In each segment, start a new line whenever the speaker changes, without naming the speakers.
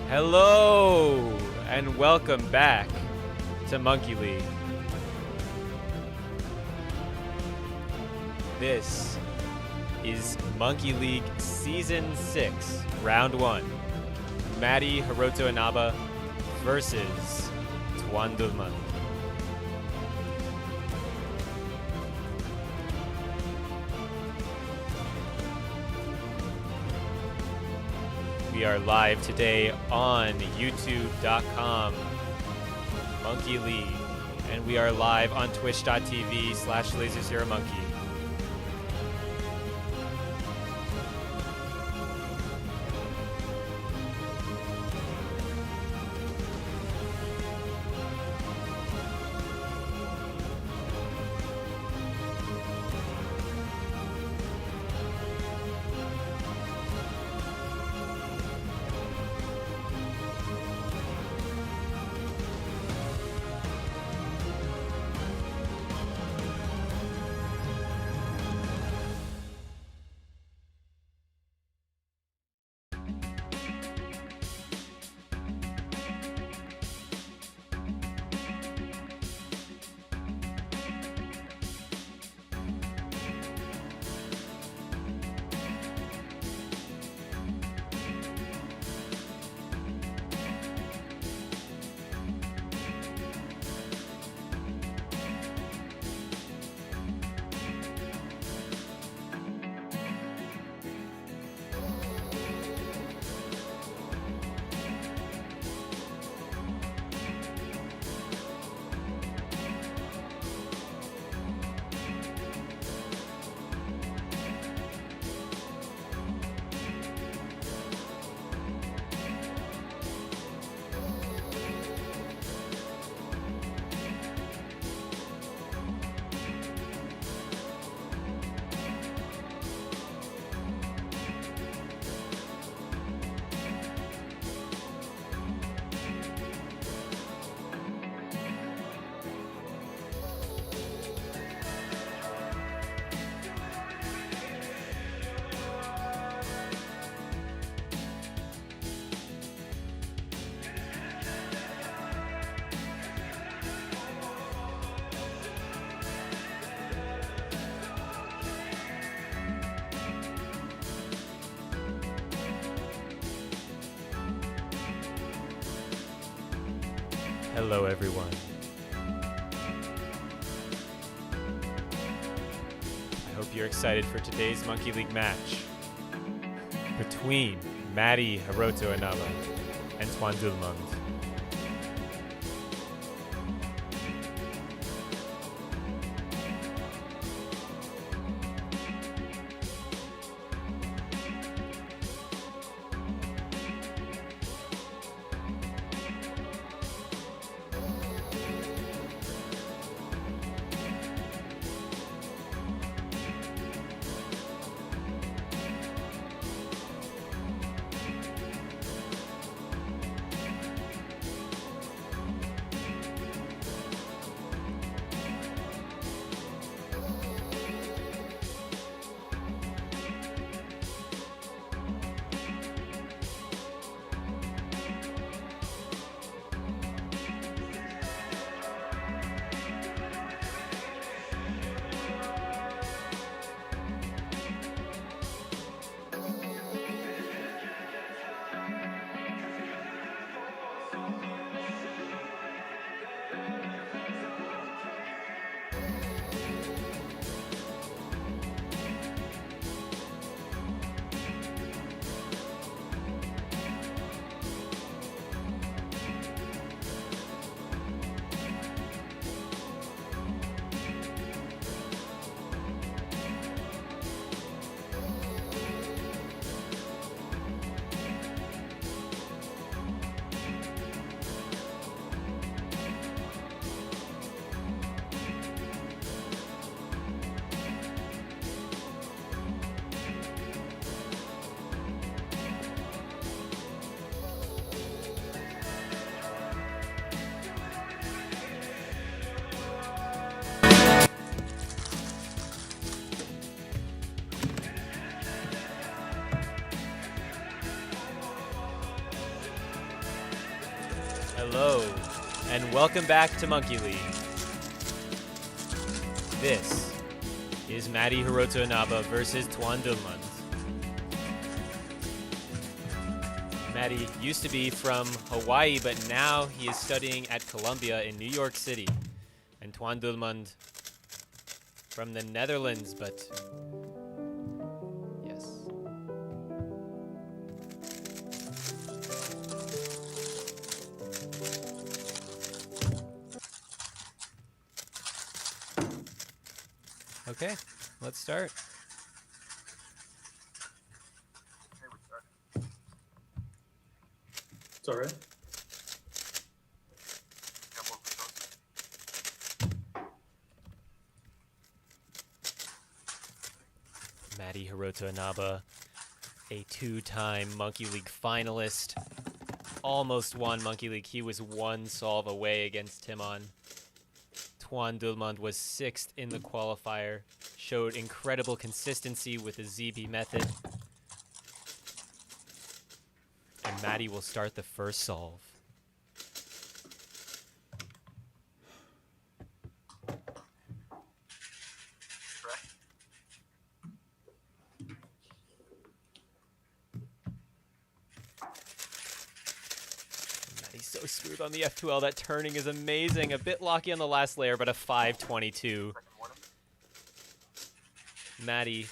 Hello, and welcome back to Monkey League. This is Monkey League Season 6, Round 1. Matty, Hiroto, Inaba versus Twan, Dullemond. We are live today on youtube.com Monkey League, and we are live on twitch.tv/lazerlewicki. Hello, everyone. I hope you're excited for today's Monkey League match between Matty, Hiroto, Inaba, and Twan, Dullemond. Hello, and welcome back to Monkey League. This is Matty Hiroto Inaba versus Twan Dullemond. Matty used to be from Hawaii, but now he is studying at Columbia in New York City. And Twan Dullemond from the Netherlands, but yes. Okay, let's start.
It's alright.
Matty Hiroto Inaba, a two-time Monkey League finalist, almost won Monkey League. He was one solve away against Timon. Twan Dullemond was 6th in the qualifier, showed incredible consistency with the ZB method. And Matty will start the first solve. Matty's so smooth on the F2L. That turning is amazing. A bit locky on the last layer, but a 522. Matty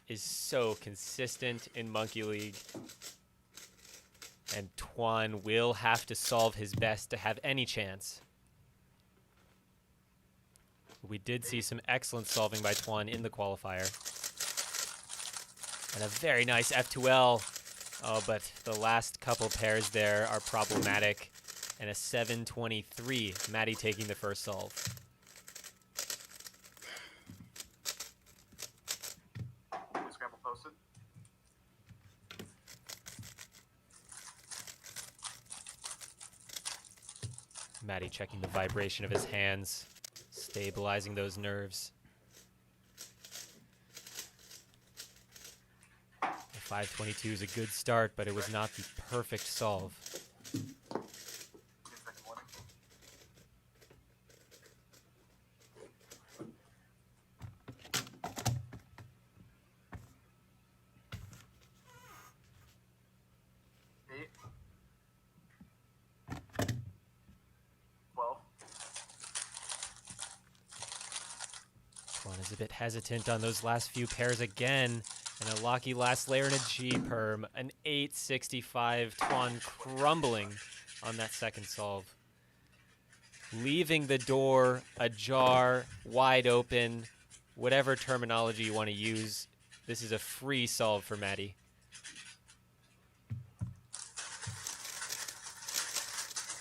is so consistent in Monkey League. And Twan will have to solve his best to have any chance. We did see some excellent solving by Twan in the qualifier. And a very nice F2L. Oh, but the last couple pairs there are problematic. And a 723, Matty taking the first solve.
Scramble posted.
Matty checking the vibration of his hands, stabilizing those nerves. The 522 is a good start, but it was not the perfect solve. Twan is a bit hesitant on those last few pairs again. And a locky last layer and a G-perm. An 865, Twan crumbling on that second solve. Leaving the door ajar, wide open, whatever terminology you want to use. This is a free solve for Matty.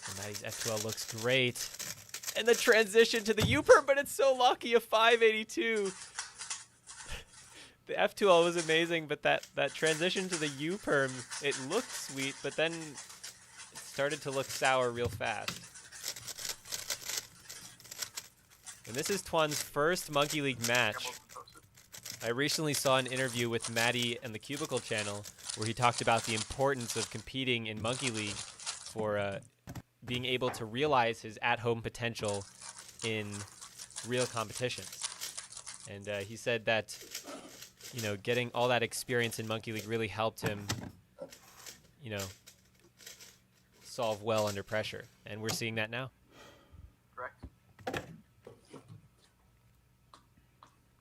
And Matty's F2L looks great. And the transition to the U-perm, but it's so lucky, a 582. The F2L was amazing, but that transition to the U-perm, it looked sweet, but then it started to look sour real fast. And this is Twan's first Monkey League match. I recently saw an interview with Matty and the Cubicle channel where he talked about the importance of competing in Monkey League for being able to realize his at-home potential in real competitions. And he said that, you know, getting all that experience in Monkey League really helped him, you know, solve well under pressure. And we're seeing that now.
Correct.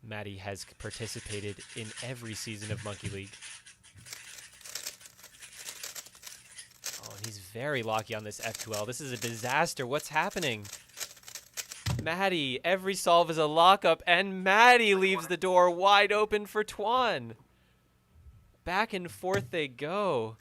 Matty has participated in every season of Monkey League. Oh, and he's very lucky on this F2L. This is a disaster. What's happening? Matty, every solve is a lockup, and Matty leaves the door wide open for Twan. Back and forth they go.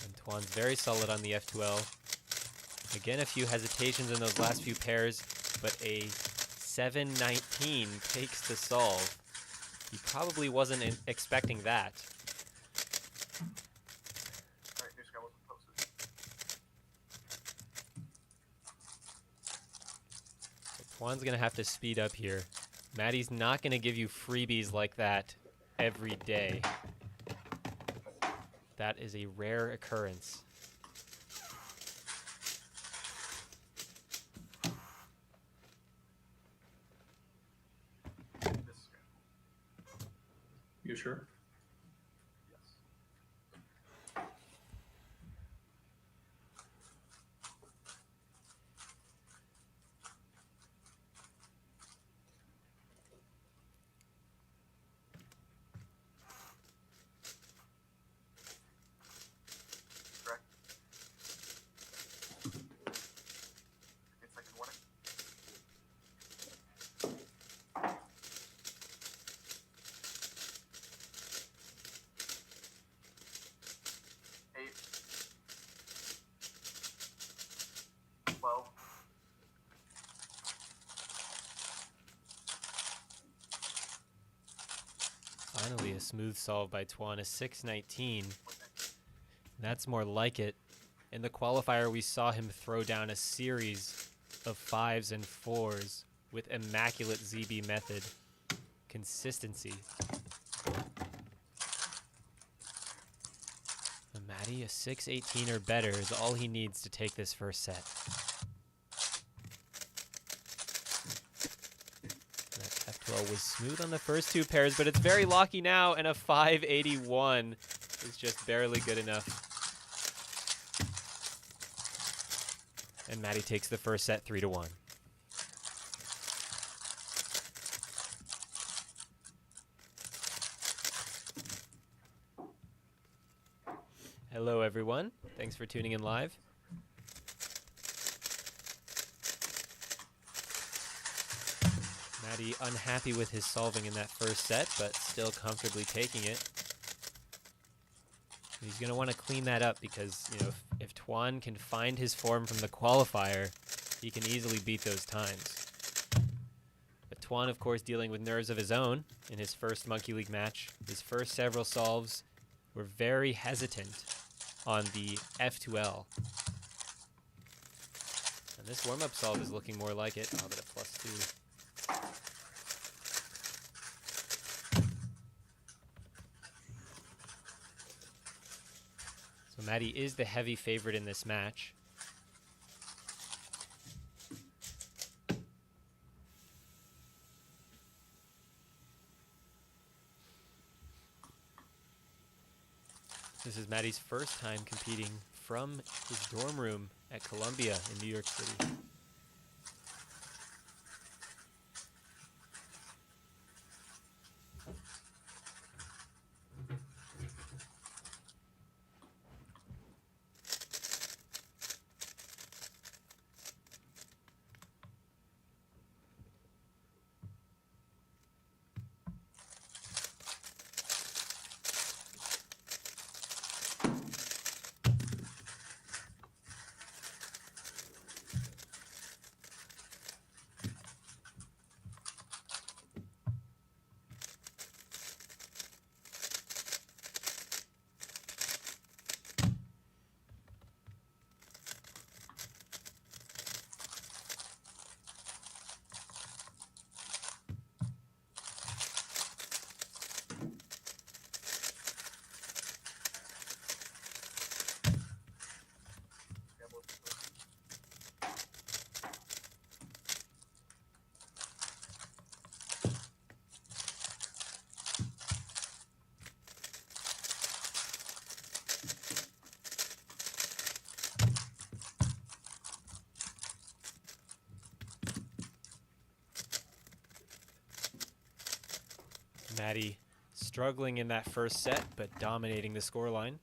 And Twan's very solid on the F2L. Again, a few hesitations in those last few pairs, but a 719 takes the solve. He probably wasn't expecting that. Twan's going to have to speed up here. Matty's not going to give you freebies like that every day. That is a rare occurrence.
This scramble.
You sure?
Yes. Correct. 15-second warning. Eight. 12.
Finally, a smooth solve by Twan, a 6-19. That's more like it. In the qualifier, we saw him throw down a series of 5s and 4s with immaculate ZB method. Consistency. And Matty, a 6-18 or better is all he needs to take this first set. That F12 was smooth on the first two pairs, but it's very locky now, and a 581 is just barely good enough. And Matty takes the first set 3-1. Hello, everyone. Thanks for tuning in live. Matty unhappy with his solving in that first set, but still comfortably taking it. He's going to want to clean that up because, you know, if Twan can find his form from the qualifier, he can easily beat those times. But Twan, of course, dealing with nerves of his own in his first Monkey League match. His first several solves were very hesitant on the F2L. And this warm-up solve is looking more like it. Oh, but a +2. So Matty is the heavy favorite in this match. This is Matty's first time competing from his dorm room at Columbia in New York City. Matty struggling in that first set, but dominating the scoreline.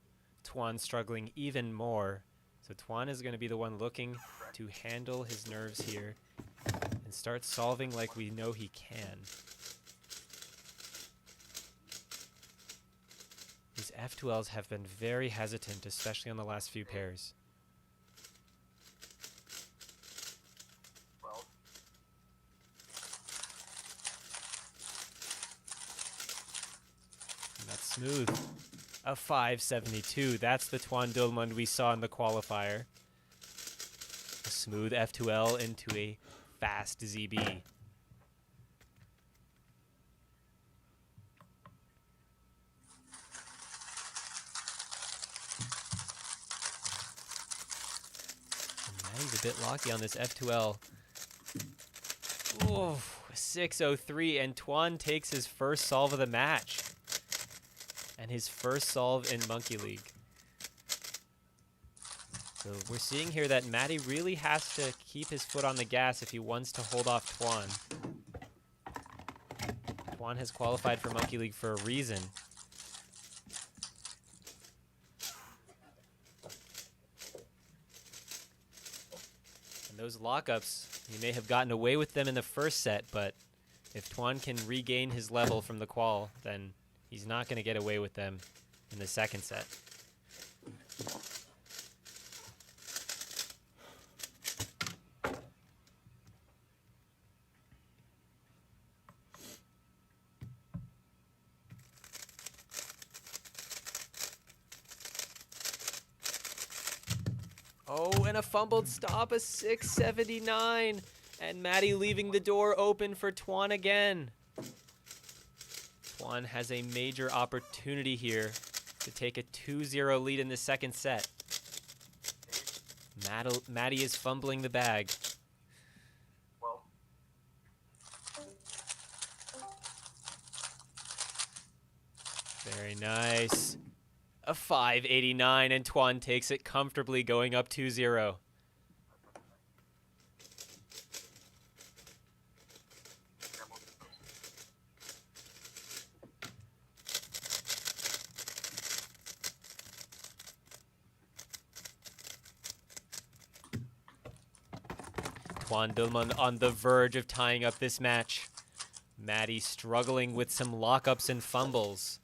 Twan struggling even more. So Twan is going to be the one looking to handle his nerves here and start solving like we know he can. These F2Ls have been very hesitant, especially on the last few pairs.
12.
And that's smooth. A 572. That's the Twan Dullemond we saw in the qualifier. A smooth F2L into a fast ZB. Matty's a bit locky on this F2L. Ooh, 603, and Twan takes his first solve of the match. And his first solve in Monkey League. So we're seeing here that Matty really has to keep his foot on the gas if he wants to hold off Twan. Twan has qualified for Monkey League for a reason. And those lockups, he may have gotten away with them in the first set, but if Twan can regain his level from the qual, then he's not going to get away with them in the second set. Oh, and a fumbled stop, a 679. And Matty leaving the door open for Twan again. Twan has a major opportunity here to take a 2-0 lead in the second set. Matty is fumbling the bag.
Well.
Very nice. A 589, and Twan takes it comfortably, going up 2-0. Twan Dullemond on the verge of tying up this match. Matty struggling with some lockups and fumbles.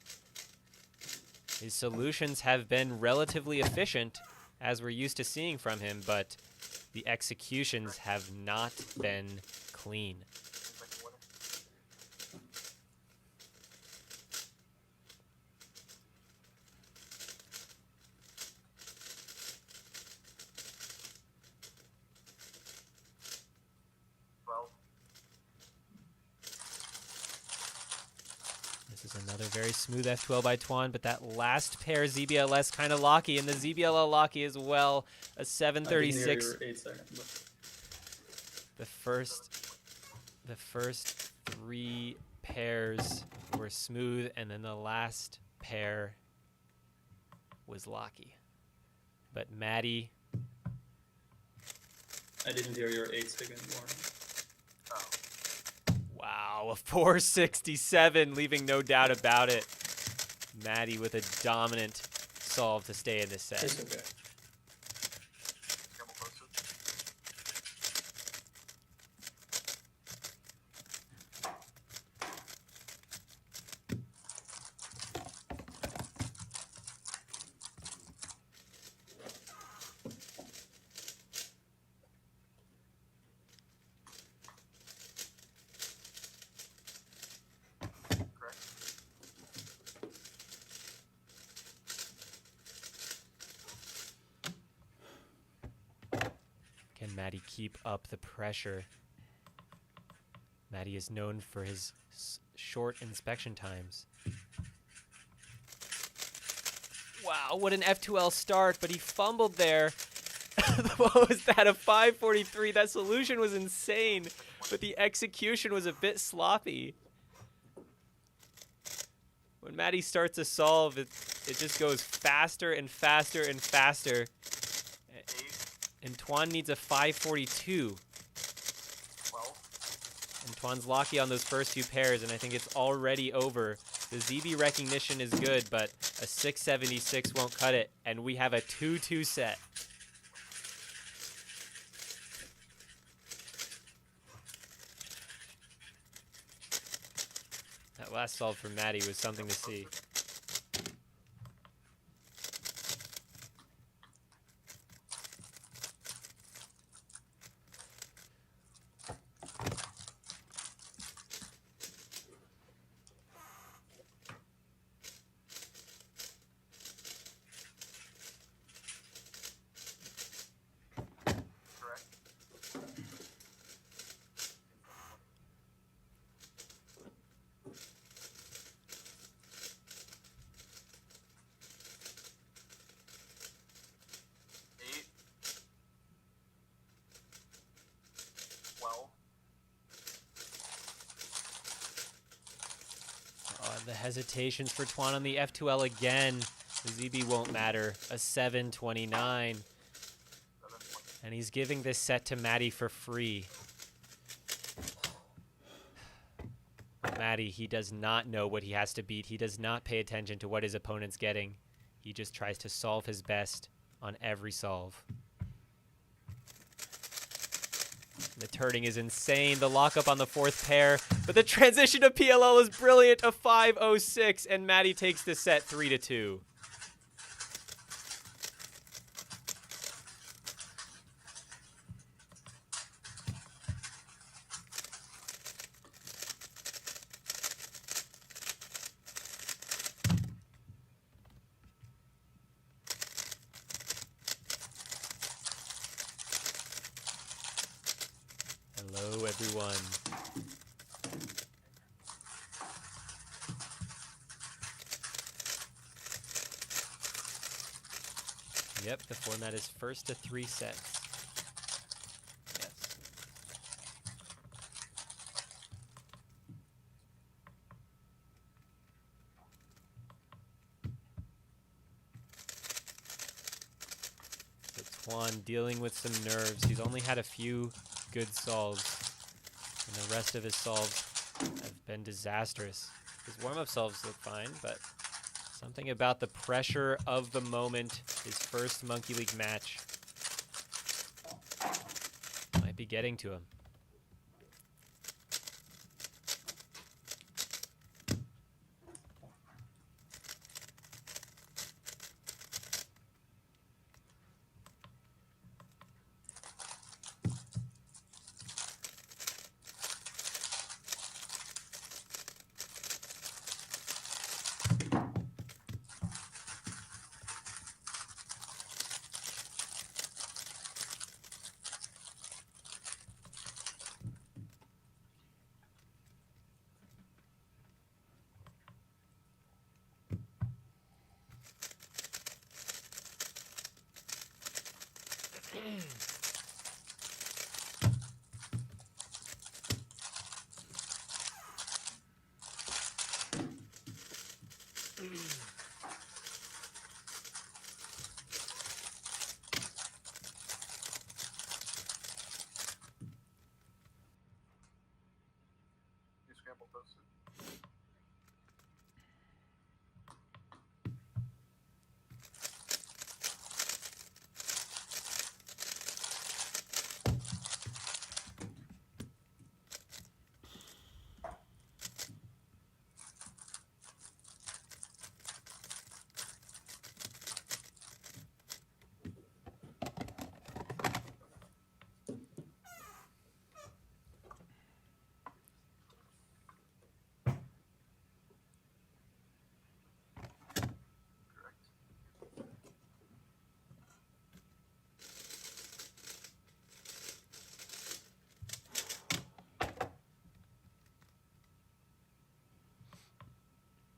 His solutions have been relatively efficient, as we're used to seeing from him, but the executions have not been clean. This is another very smooth F12 by Twan, but that last pair ZBLS kind of locky, and the ZBLL locky as well. A 736. The first three pairs were smooth, and then the last pair was locky. But Matty.
I didn't hear your 8-second warning.
Wow, a 467, leaving no doubt about it. Matty with a dominant solve to stay in this set.
It's okay.
Can Matty keep up the pressure? Matty is known for his short inspection times. Wow, what an F2L start, but he fumbled there. What was that, a 543? That solution was insane, but the execution was a bit sloppy. When Matty starts a solve, it just goes faster and faster and faster. And Twan needs a 542. And Twan's locky on those first two pairs, and I think it's already over. The ZB recognition is good, but a 676 won't cut it, and we have a 2-2 set. That last solve for Matty was something to see. The hesitations for Twan on the F2L again. The ZB won't matter. A 7-29. And he's giving this set to Matty for free. Matty, he does not know what he has to beat. He does not pay attention to what his opponent's getting. He just tries to solve his best on every solve. The turning is insane. The lockup on the fourth pair. But the transition to PLL is brilliant. A 5-0-6. And Matty takes the set 3-2. Hello, everyone. Yep, the format is first to 3 sets. Yes. So Twan dealing with some nerves. He's only had a few good solves, and the rest of his solves have been disastrous. His warm-up solves look fine, but something about the pressure of the moment, his first Monkey League match, might be getting to him.
You scrambled toasted.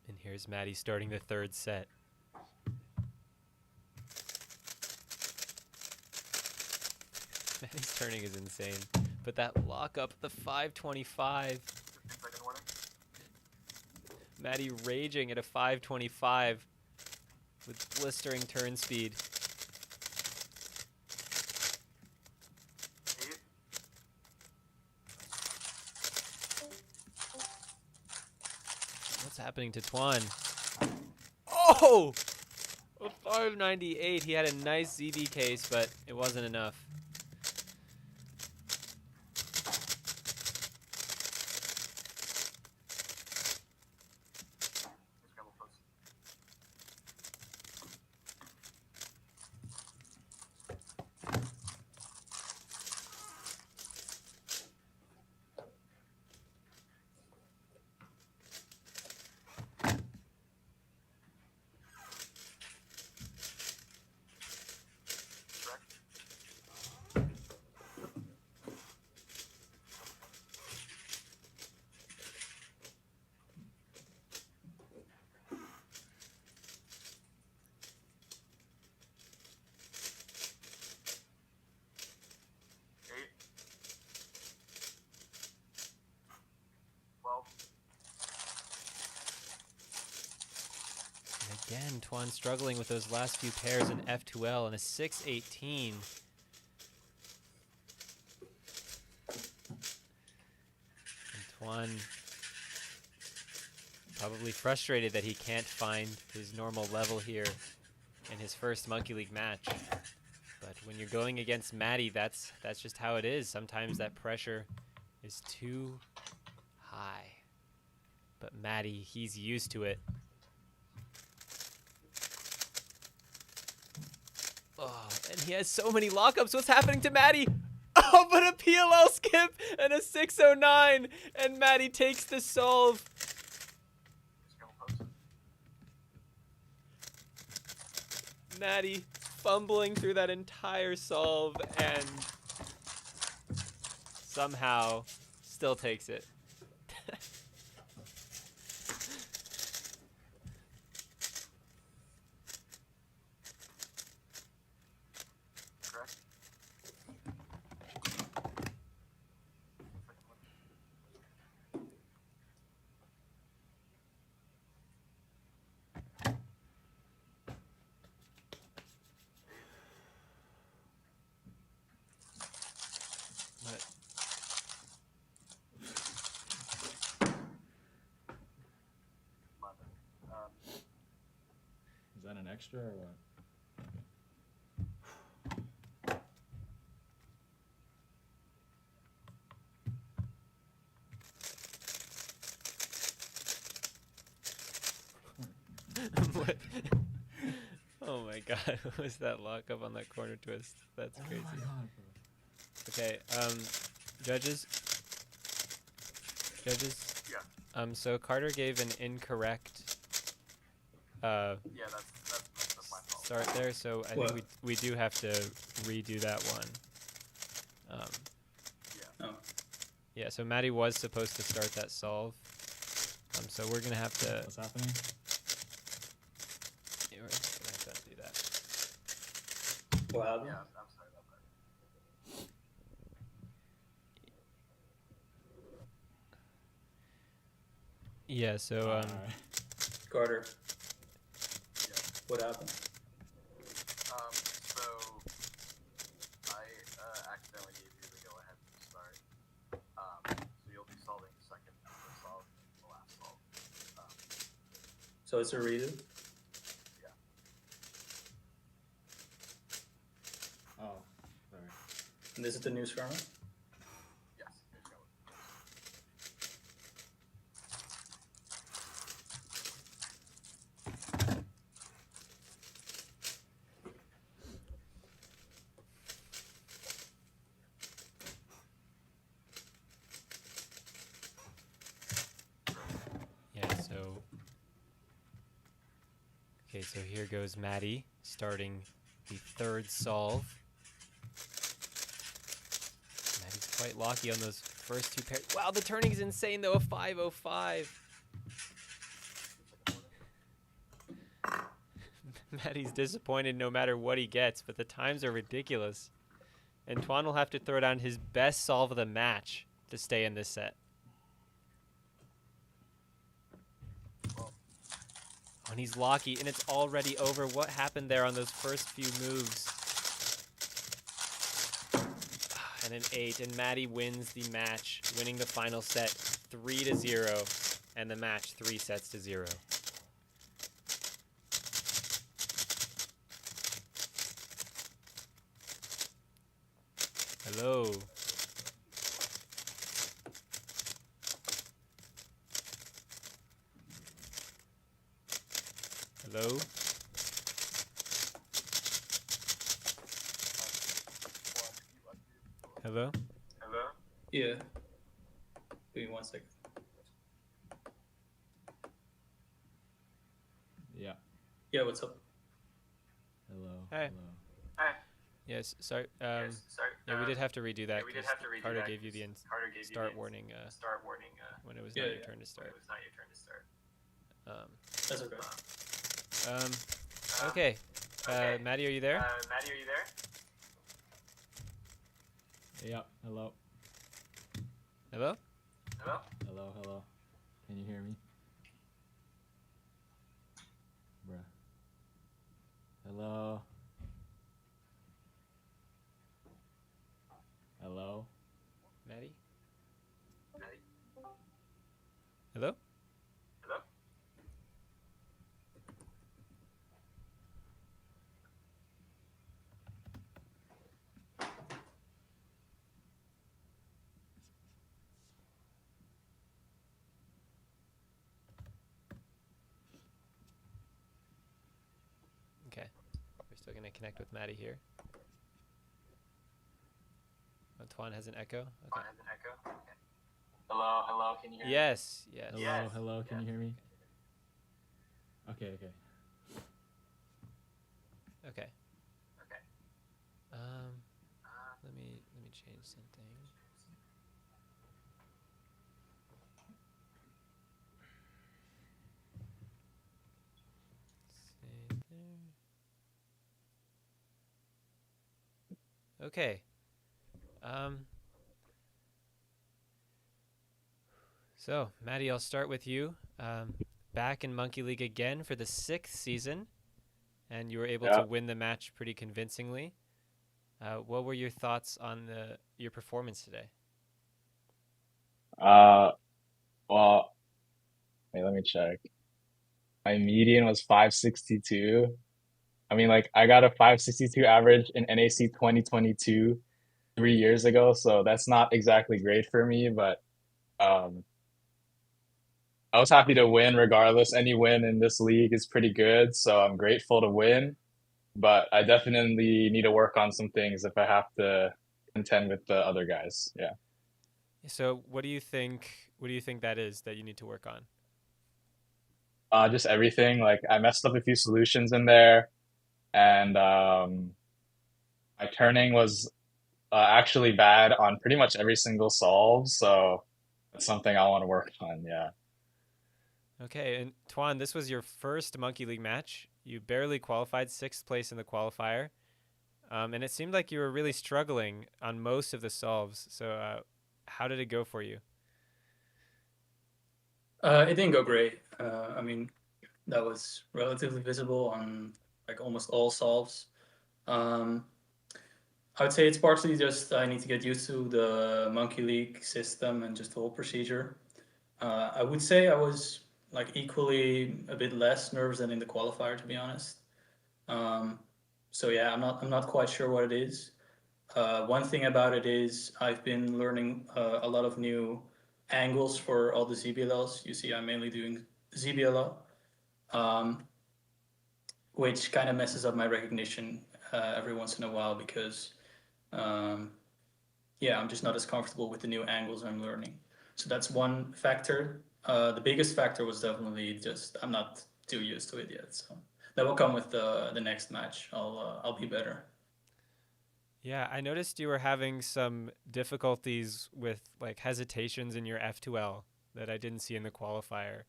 And here's Matty starting the third set. Matty's turning is insane. But that lockup, the 525.
15-second warning.
Matty raging at a 525 with blistering turn speed.
8.
What's happening to Twan? Oh! A 598. He had a nice ZD case, but it wasn't enough.
You scrambled toasted. Correct.
Again, Twan struggling with those last few pairs in F2L and a 6-18. And Twan probably frustrated that he can't find his normal level here in his first Monkey League match. But when you're going against Matty, that's just how it is. Sometimes that pressure is too high. But Matty, he's used to it. Oh, and he has so many lockups. What's happening to Matty? Oh, but a PLL skip and a 609. And Matty takes the solve.
Scramble posted.
Matty fumbling through that entire solve and somehow still takes it.
Correct.
But
My bad.
Is that an extra or what?
what? Oh my god, what was that lockup on that corner twist? That's crazy.
Oh my god, bro.
Okay, judges? Judges?
Yeah.
So Carter gave an incorrect
Yeah, that's my fault.
start there, so I
What?
think we do have to redo that one.
Yeah.
Oh.
Yeah, so Matty was supposed to start that solve. So we're gonna have to.
What's happening?
Yeah, we're just gonna have to do that.
What happened?
Yeah, I'm sorry about that.
Yeah, so
Alright.
Carter,
Yeah.
what happened?
So I accidentally gave you the go-ahead to start. So you'll be solving the second solve, the last solve.
So it's a redo?
Yeah.
Oh, sorry.
And this is the new scramble?
Yes. There you go.
Yeah, so. Okay, so here goes Matty starting the third solve. Matty's quite lucky on those first two pairs. Wow, the turning's insane though, a 505. Matty's disappointed no matter what he gets, but the times are ridiculous. And Twan will have to throw down his best solve of the match to stay in this set. And he's lucky, and it's already over. What happened there on those first few moves? And an 8, and Matty wins the match, winning the final set 3-0, and the match 3-0. Hello. Hello? Hello?
Hello?
Yeah. Give me 1 second.
Yeah.
Yeah, what's up?
Hello.
Hey.
Hello.
Hi.
Yes, sorry.
Yes, sorry.
Yeah, we did have to redo that.
Yeah, we did
'cause
have to redo
Carter
that.
gave you the
'Cause Carter gave you
start
the
warning
start warning
when it was
Yeah,
not your
yeah.
turn to
when
start.
it was not your turn to start.
That's okay.
Okay.
Okay.
Matty, are you there?
Matty, are you there?
Yeah. Hello.
Hello?
Hello?
Hello. Hello. Can you hear me? Bruh.
So I'm gonna connect with Matty here. Oh, Twan has an echo. Okay.
Hello, hello, can you hear me?
Yes. Yes.
Hello,
Yes,
hello. Can
yes.
you hear me? Okay, okay.
Okay.
Okay.
Let me change something. Say there. Okay. So, Matty, I'll start with you. Back in Monkey League again for the 6th season, and you were able to win the match pretty convincingly. What were your thoughts on your performance today?
Well, wait, let me check. My median was 562. I mean, like, I got a 562 average in NAC 2022 3 years ago, so that's not exactly great for me, but um, I was happy to win regardless. Any win in this league is pretty good, so I'm grateful to win, but I definitely need to work on some things if I have to contend with the other guys. Yeah.
So, what do you think? What do you think that is that you need to work on?
Just everything. Like, I messed up a few solutions in there, and my turning was actually bad on pretty much every single solve, so that's something I want to work on. Yeah.
Okay, and Twan, this was your first Monkey League match. You barely qualified, 6th place in the qualifier, and it seemed like you were really struggling on most of the solves. So, how did it go for you?
It didn't go great. I mean, that was relatively visible on like almost all solves. Um, I would say it's partially just I need to get used to the Monkey League system and just the whole procedure. I would say I was like equally a bit less nervous than in the qualifier, to be honest. Um, so yeah, I'm not quite sure what it is. One thing about it is I've been learning a lot of new angles for all the ZBLLs. You see, I'm mainly doing ZBLL, um, which kind of messes up my recognition every once in a while because, um, yeah, I'm just not as comfortable with the new angles I'm learning. So that's one factor. The biggest factor was definitely just I'm not too used to it yet. So that will come with the next match. I'll be better.
Yeah, I noticed you were having some difficulties with like hesitations in your F2L that I didn't see in the qualifier.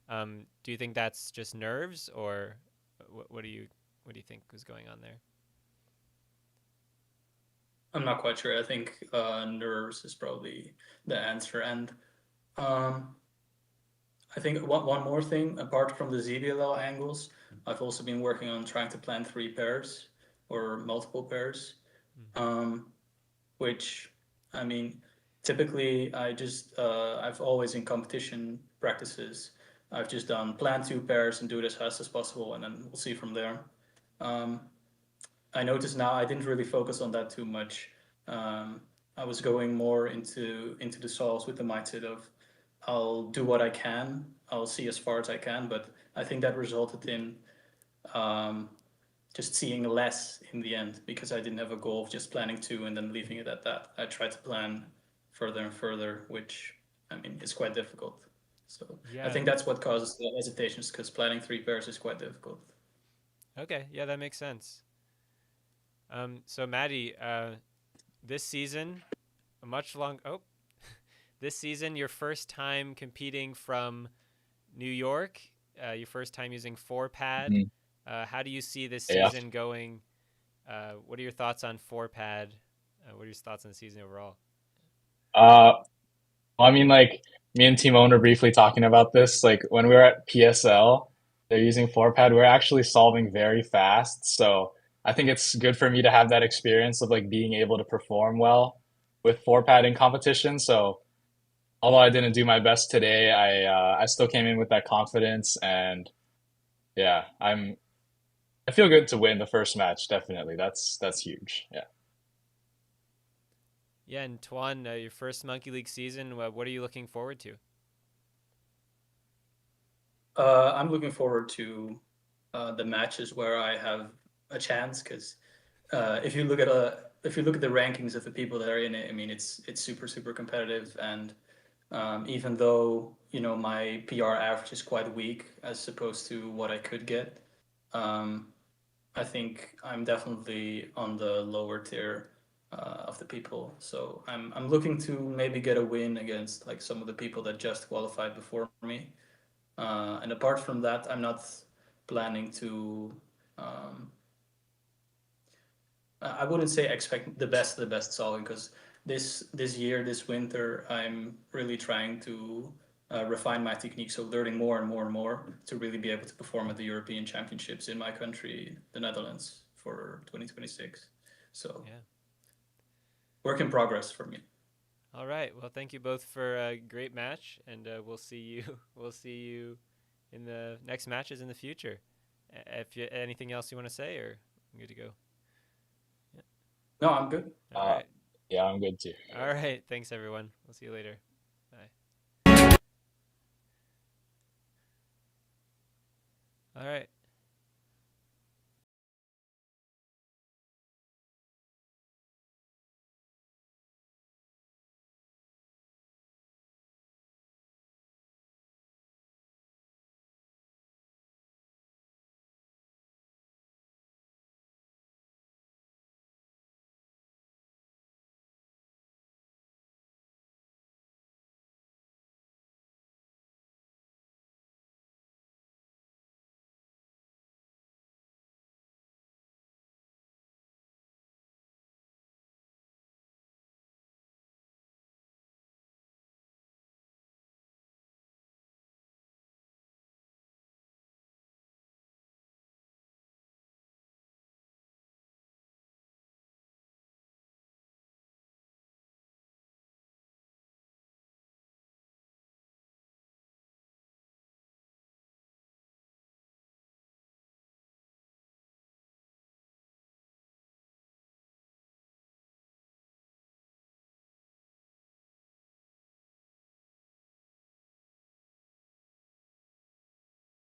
Do you think that's just nerves, or what do you think was going on there?
I'm not quite sure. I think nerves is probably the answer. And um, I think one more thing, apart from the ZBLL angles, I've also been working on trying to plan 3 pairs or multiple pairs, which, I mean, typically I've always in competition practices, I've just done plan 2 pairs and do it as fast as possible, and then we'll see from there. Um, I noticed now I didn't really focus on that too much. I was going more into the solves with the mindset of I'll do what I can, I'll see as far as I can, but I think that resulted in um, just seeing less in the end because I didn't have a goal of just planning 2 and then leaving it at that. I tried to plan further and further, which I mean is quite difficult. So I
Yeah.
think that's what causes the hesitations because planning 3 pairs is quite difficult.
Okay, yeah, that makes sense. So Matty, this season, a much long. Oh, this season, your first time competing from New York, your first time using 4-pad.
Mhm.
How do you see this
Yeah.
season going? What are your thoughts on 4-pad? What are your thoughts on the season overall?
I mean, like, me and Timon were briefly talking about this. Like, when we were at PSL, they're using 4-pad. We're actually solving very fast. So I think it's good for me to have that experience of like being able to perform well with 4-pad in competition. So although I didn't do my best today, I still came in with that confidence, and yeah, I feel good to win the first match. Definitely, that's huge. Yeah.
Yeah, and Twan, your first Monkey League season, what are you looking forward to?
I'm looking forward to the matches where I have a chance because if you look at the rankings of the people that are in it, I mean it's super competitive, and even though my PR average is quite weak as opposed to what I could get, I think I'm definitely on the lower tier of the people. So I'm looking to maybe get a win against like some of the people that just qualified before me. And apart from that, I'm not planning to. I wouldn't say expect the best of the best solving because this winter, I'm really trying to refine my technique. So learning more and more and more to really be able to perform at the European Championships in my country, the Netherlands, for 2026. So
Yeah.
work in progress for me.
All right. Well, thank you both for a great match, and we'll see you. We'll see you in the next matches in the future. If you anything else you want to say, or I'm good to go.
No, I'm good.
All right.
Yeah, I'm good too.
All right. Thanks, everyone. We'll see you later. Bye. All right.